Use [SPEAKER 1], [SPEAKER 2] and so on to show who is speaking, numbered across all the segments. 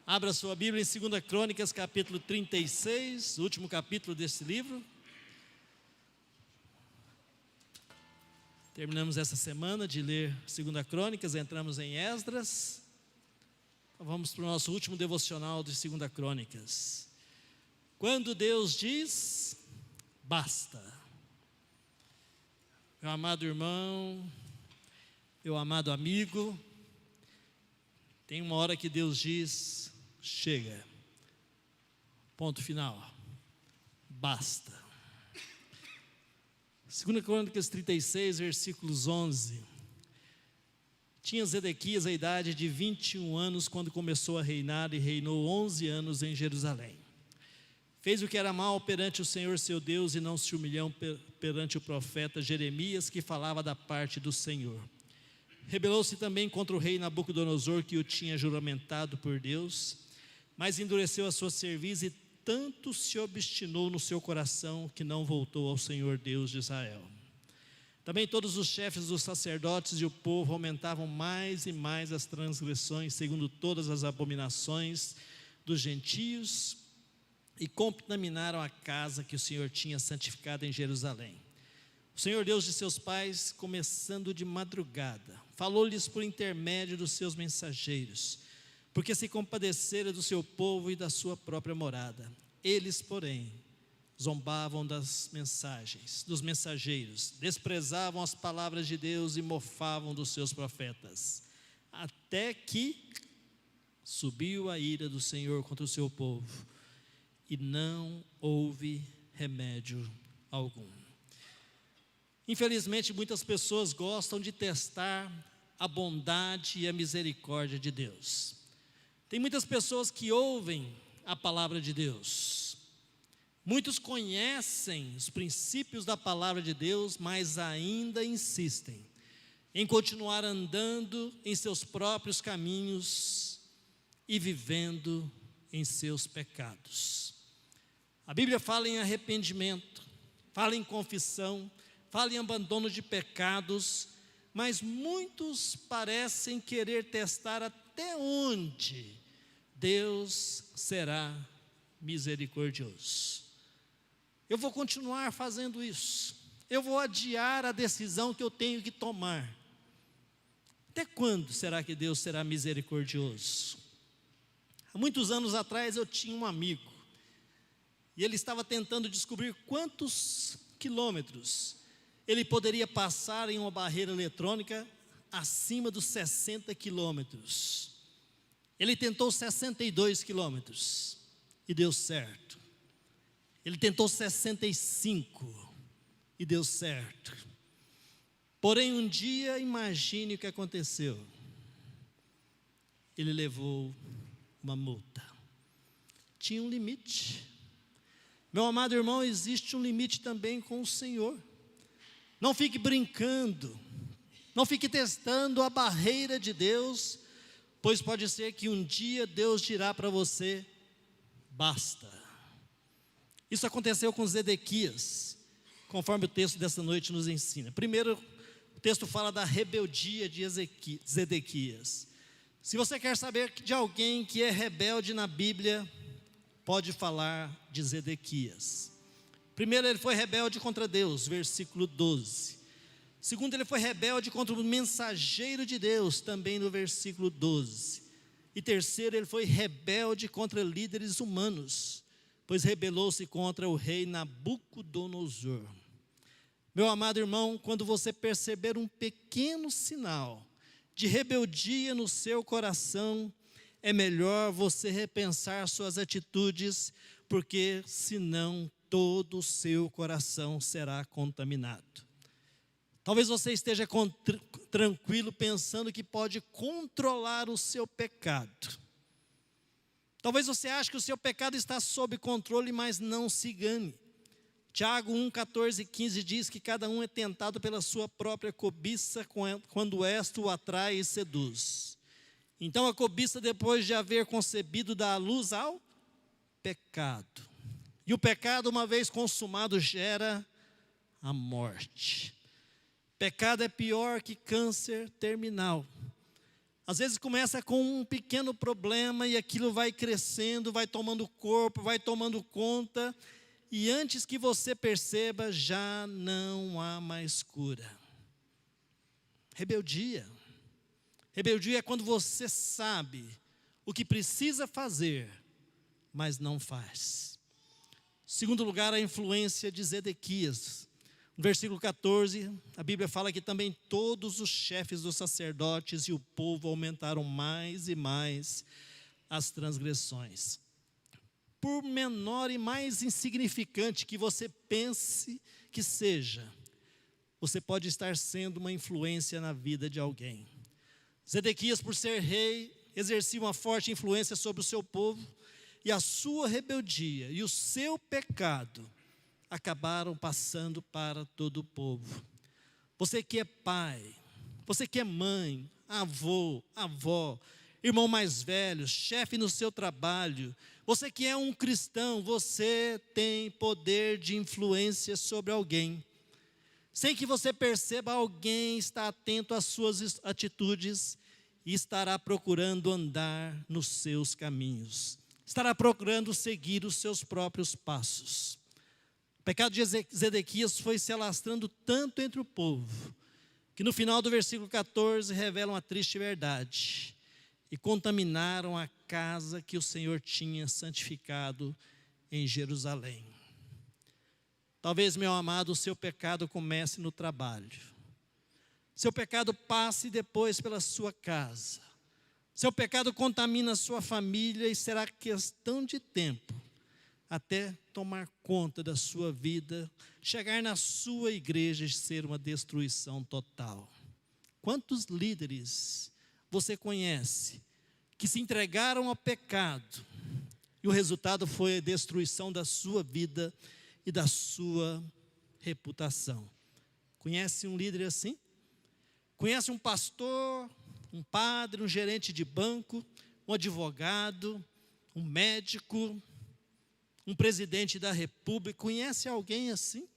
[SPEAKER 1] Abra sua Bíblia em 2 Crônicas, capítulo 36, o último capítulo desse livro. Terminamos essa semana de ler 2 Crônicas, entramos em Esdras. Vamos para o nosso último devocional de 2 Crônicas. Quando Deus diz, basta. Meu amado irmão, meu amado amigo, tem uma hora que Deus diz, chega, ponto final, basta. 2 Crônicas 36, versículos 11. Tinha Zedequias a idade de 21 anos quando começou a reinar e reinou 11 anos em Jerusalém. Fez o que era mal perante o Senhor seu Deus e não se humilhou perante o profeta Jeremias, que falava da parte do Senhor. Rebelou-se também contra o rei Nabucodonosor, que o tinha juramentado por Deus, mas endureceu a sua cerviz e tanto se obstinou no seu coração que não voltou ao Senhor Deus de Israel. Também todos os chefes dos sacerdotes e o povo aumentavam mais e mais as transgressões, segundo todas as abominações dos gentios, e contaminaram a casa que o Senhor tinha santificado em Jerusalém. O Senhor Deus de seus pais, começando de madrugada, falou-lhes por intermédio dos seus mensageiros, porque se compadecera do seu povo e da sua própria morada. Eles, porém, zombavam das mensagens, dos mensageiros, desprezavam as palavras de Deus e mofavam dos seus profetas, até que subiu a ira do Senhor contra o seu povo, e não houve remédio algum. Infelizmente, muitas pessoas gostam de testar a bondade e a misericórdia de Deus. Tem muitas pessoas que ouvem a palavra de Deus. Muitos conhecem os princípios da palavra de Deus, mas ainda insistem em continuar andando em seus próprios caminhos e vivendo em seus pecados. A Bíblia fala em arrependimento, fala em confissão, fala em abandono de pecados, mas muitos parecem querer testar até onde Deus será misericordioso. Eu vou continuar fazendo isso, eu vou adiar a decisão que eu tenho que tomar. Até quando será que Deus será misericordioso? Há muitos anos atrás eu tinha um amigo, e ele estava tentando descobrir quantos quilômetros ele poderia passar em uma barreira eletrônica acima dos 60 quilômetros. Ele tentou 62 quilômetros e deu certo. Ele tentou 65 e deu certo. Porém, um dia, imagine o que aconteceu. Ele levou uma multa. Tinha um limite. Meu amado irmão, existe um limite também com o Senhor. Não fique brincando, não fique testando a barreira de Deus, pois pode ser que um dia Deus dirá para você, basta. Isso aconteceu com Zedequias, conforme o texto dessa noite nos ensina. Primeiro, o texto fala da rebeldia de Zedequias. Se você quer saber de alguém que é rebelde na Bíblia, pode falar de Zedequias. Primeiro, ele foi rebelde contra Deus, versículo 12. Segundo, ele foi rebelde contra o mensageiro de Deus, também no versículo 12. E terceiro, ele foi rebelde contra líderes humanos, pois rebelou-se contra o rei Nabucodonosor. Meu amado irmão, quando você perceber um pequeno sinal de rebeldia no seu coração, é melhor você repensar suas atitudes, porque senão todo o seu coração será contaminado. Talvez você esteja tranquilo pensando que pode controlar o seu pecado. Talvez você ache que o seu pecado está sob controle, mas não se engane. Tiago 1, 14 e 15 diz que cada um é tentado pela sua própria cobiça quando esta o atrai e seduz. Então a cobiça, depois de haver concebido, dá a luz ao pecado. E o pecado, uma vez consumado, gera a morte. Pecado é pior que câncer terminal. Às vezes começa com um pequeno problema e aquilo vai crescendo, vai tomando corpo, vai tomando conta, e antes que você perceba, já não há mais cura. Rebeldia. Rebeldia é quando você sabe o que precisa fazer, mas não faz. Segundo lugar, a influência de Zedequias. No versículo 14, a Bíblia fala que também todos os chefes dos sacerdotes e o povo aumentaram mais e mais as transgressões. Por menor e mais insignificante que você pense que seja, você pode estar sendo uma influência na vida de alguém. Zedequias, por ser rei, exercia uma forte influência sobre o seu povo, e a sua rebeldia e o seu pecado acabaram passando para todo o povo. Você que é pai, você que é mãe, avô, avó, irmão mais velho, chefe no seu trabalho, você que é um cristão, você tem poder de influência sobre alguém. Sem que você perceba, alguém está atento às suas atitudes e estará procurando andar nos seus caminhos. Estará procurando seguir os seus próprios passos. O pecado de Zedequias foi se alastrando tanto entre o povo, que no final do versículo 14 revela uma triste verdade. E contaminaram a casa que o Senhor tinha santificado em Jerusalém. Talvez, meu amado, o seu pecado comece no trabalho. Seu pecado passe depois pela sua casa. Seu pecado contamina a sua família e será questão de tempo até tomar conta da sua vida, chegar na sua igreja e ser uma destruição total. Quantos líderes você conhece que se entregaram ao pecado e o resultado foi a destruição da sua vida e da sua reputação? Conhece um líder assim? Conhece um pastor, um padre, um gerente de banco, um advogado, um médico, um presidente da república? Conhece alguém assim?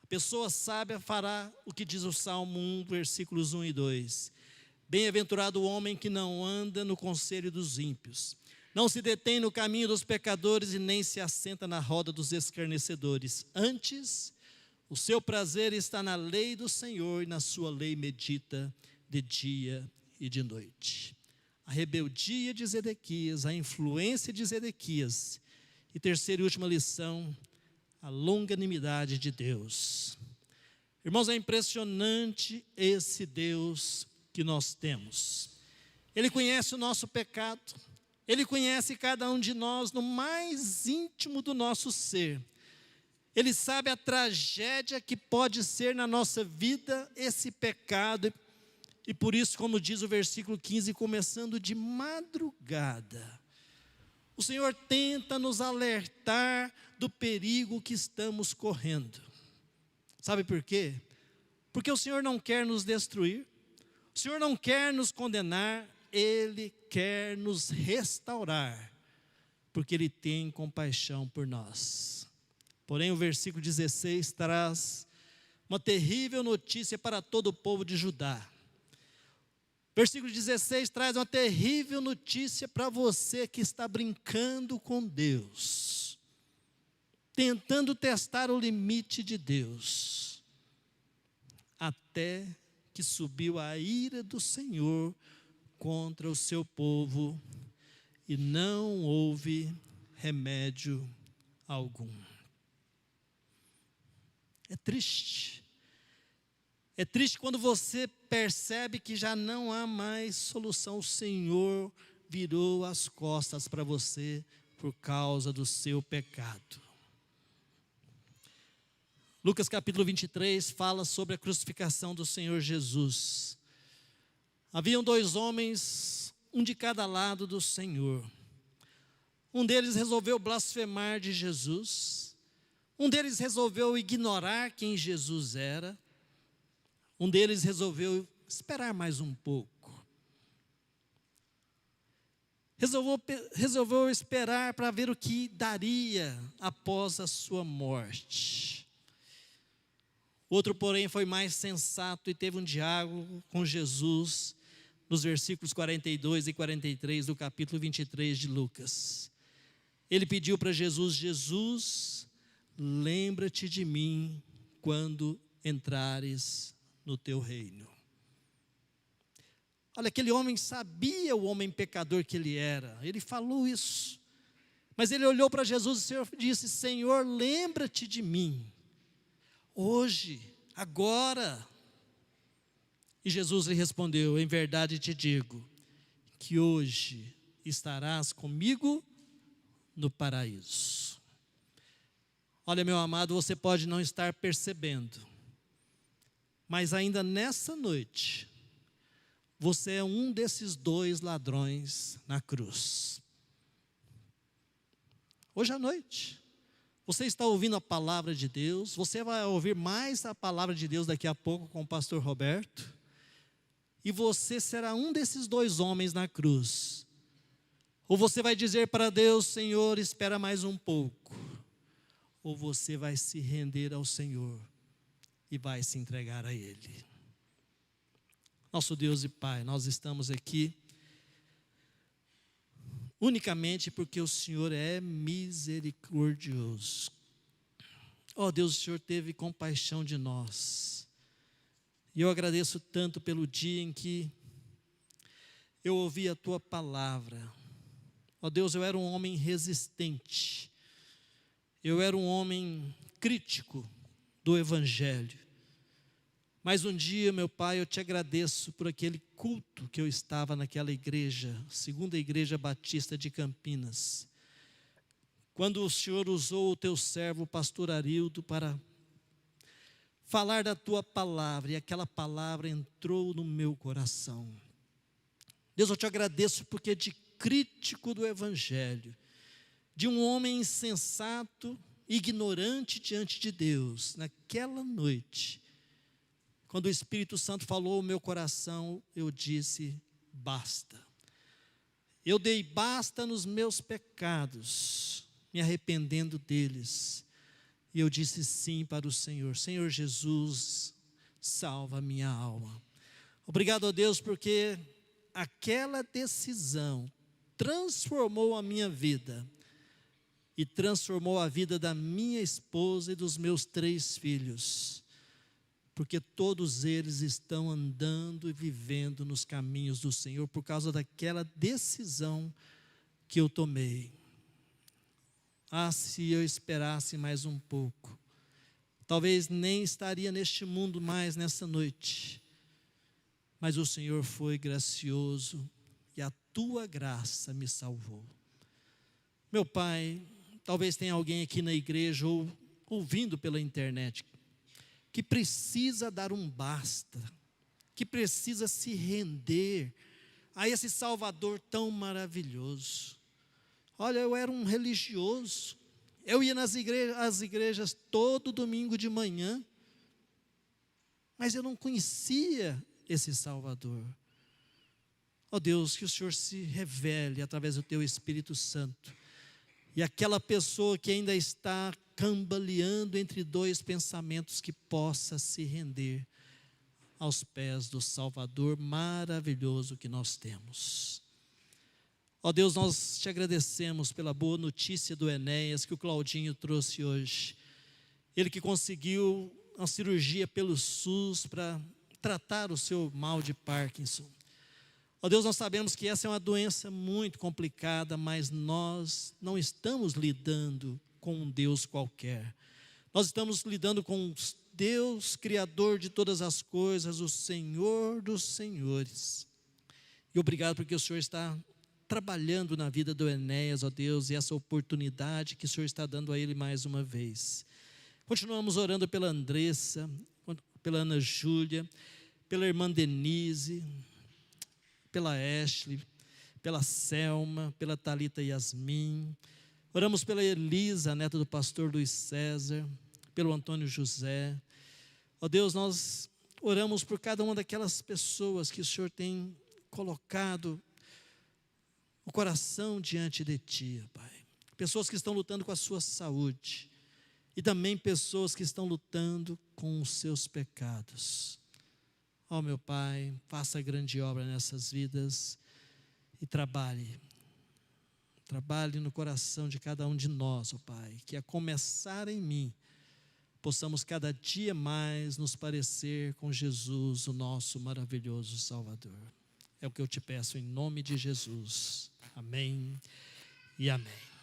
[SPEAKER 1] A pessoa sábia fará o que diz o Salmo 1, versículos 1 e 2. Bem-aventurado o homem que não anda no conselho dos ímpios, não se detém no caminho dos pecadores e nem se assenta na roda dos escarnecedores. Antes, o seu prazer está na lei do Senhor e na sua lei medita de dia e de noite. A rebeldia de Zedequias, a influência de Zedequias. E terceira e última lição, a longanimidade de Deus. Irmãos, é impressionante esse Deus que nós temos. Ele conhece o nosso pecado, Ele conhece cada um de nós no mais íntimo do nosso ser. Ele sabe a tragédia que pode ser na nossa vida esse pecado. E por isso, como diz o versículo 15, começando de madrugada, o Senhor tenta nos alertar do perigo que estamos correndo. Sabe por quê? Porque o Senhor não quer nos destruir, o Senhor não quer nos condenar, Ele quer nos restaurar, porque Ele tem compaixão por nós. Porém, o versículo 16 traz uma terrível notícia para todo o povo de Judá. Versículo 16 traz uma terrível notícia para você que está brincando com Deus, tentando testar o limite de Deus, até que subiu a ira do Senhor contra o seu povo e não houve remédio algum. É triste. É triste quando você percebe que já não há mais solução. O Senhor virou as costas para você por causa do seu pecado. Lucas capítulo 23 fala sobre a crucificação do Senhor Jesus. Haviam 2 homens, um de cada lado do Senhor. Um deles resolveu blasfemar de Jesus. Um deles resolveu ignorar quem Jesus era. Um deles resolveu esperar mais um pouco. Resolveu esperar para ver o que daria após a sua morte. Outro, porém, foi mais sensato e teve um diálogo com Jesus, nos versículos 42 e 43 do capítulo 23 de Lucas. Ele pediu para Jesus: Jesus, lembra-te de mim quando entrares no teu reino. Olha, aquele homem sabia o homem pecador que ele era, ele falou isso, mas ele olhou para Jesus e o Senhor disse: Senhor, lembra-te de mim, hoje, agora. E Jesus lhe respondeu: em verdade te digo, que hoje estarás comigo no paraíso. Olha, meu amado, você pode não estar percebendo, mas ainda nessa noite, você é um desses 2 ladrões na cruz. Hoje à noite, você está ouvindo a palavra de Deus, você vai ouvir mais a palavra de Deus daqui a pouco com o pastor Roberto, e você será um desses 2 homens na cruz. Ou você vai dizer para Deus: Senhor, espera mais um pouco. Ou você vai se render ao Senhor e vai se entregar a Ele. Nosso Deus e Pai, nós estamos aqui unicamente porque o Senhor é misericordioso. Ó Deus, o Senhor teve compaixão de nós. E eu agradeço tanto pelo dia em que eu ouvi a Tua palavra. Ó Deus, eu era um homem resistente. Eu era um homem crítico do Evangelho. Mas um dia, meu Pai, eu te agradeço por aquele culto que eu estava naquela igreja, Segunda Igreja Batista de Campinas. Quando o Senhor usou o Teu servo, o pastor Arildo, para falar da Tua palavra, e aquela palavra entrou no meu coração. Deus, eu te agradeço porque de crítico do Evangelho, de um homem insensato, ignorante diante de Deus, naquela noite, quando o Espírito Santo falou ao meu coração, eu disse: basta. Eu dei basta nos meus pecados, me arrependendo deles. E eu disse sim para o Senhor: Senhor Jesus, salva a minha alma. Obrigado a Deus, porque aquela decisão transformou a minha vida e transformou a vida da minha esposa e dos meus 3 filhos, porque todos eles estão andando e vivendo nos caminhos do Senhor por causa daquela decisão que eu tomei. Ah, se eu esperasse mais um pouco, talvez nem estaria neste mundo mais nessa noite, mas o Senhor foi gracioso e a Tua graça me salvou. Meu Pai, talvez tenha alguém aqui na igreja ou ouvindo pela internet que precisa dar um basta, que precisa se render a esse Salvador tão maravilhoso. Olha, eu era um religioso, eu ia às igrejas todo domingo de manhã, mas eu não conhecia esse Salvador. Ó Deus, que o Senhor se revele através do Teu Espírito Santo, e aquela pessoa que ainda está cambaleando entre 2 pensamentos, que possa se render aos pés do Salvador maravilhoso que nós temos. Ó Deus, nós te agradecemos pela boa notícia do Enéas que o Claudinho trouxe hoje. Ele que conseguiu uma cirurgia pelo SUS para tratar o seu mal de Parkinson. Ó Deus, nós sabemos que essa é uma doença muito complicada, mas nós não estamos lidando com um Deus qualquer. Nós estamos lidando com Deus, Criador de todas as coisas, o Senhor dos senhores. E obrigado porque o Senhor está trabalhando na vida do Enéas, ó Deus, e essa oportunidade que o Senhor está dando a ele mais uma vez. Continuamos orando pela Andressa, pela Ana Júlia, pela irmã Denise, pela Ashley, pela Selma, pela Thalita Yasmin. Oramos pela Elisa, neta do pastor Luiz César, pelo Antônio José. Ó Deus, nós oramos por cada uma daquelas pessoas que o Senhor tem colocado o coração diante de Ti, Pai. Pessoas que estão lutando com a sua saúde e também pessoas que estão lutando com os seus pecados. Ó meu Pai, faça grande obra nessas vidas e trabalhe no coração de cada um de nós, ó Pai, que a começar em mim, possamos cada dia mais nos parecer com Jesus, o nosso maravilhoso Salvador. É o que eu te peço em nome de Jesus. Amém e amém.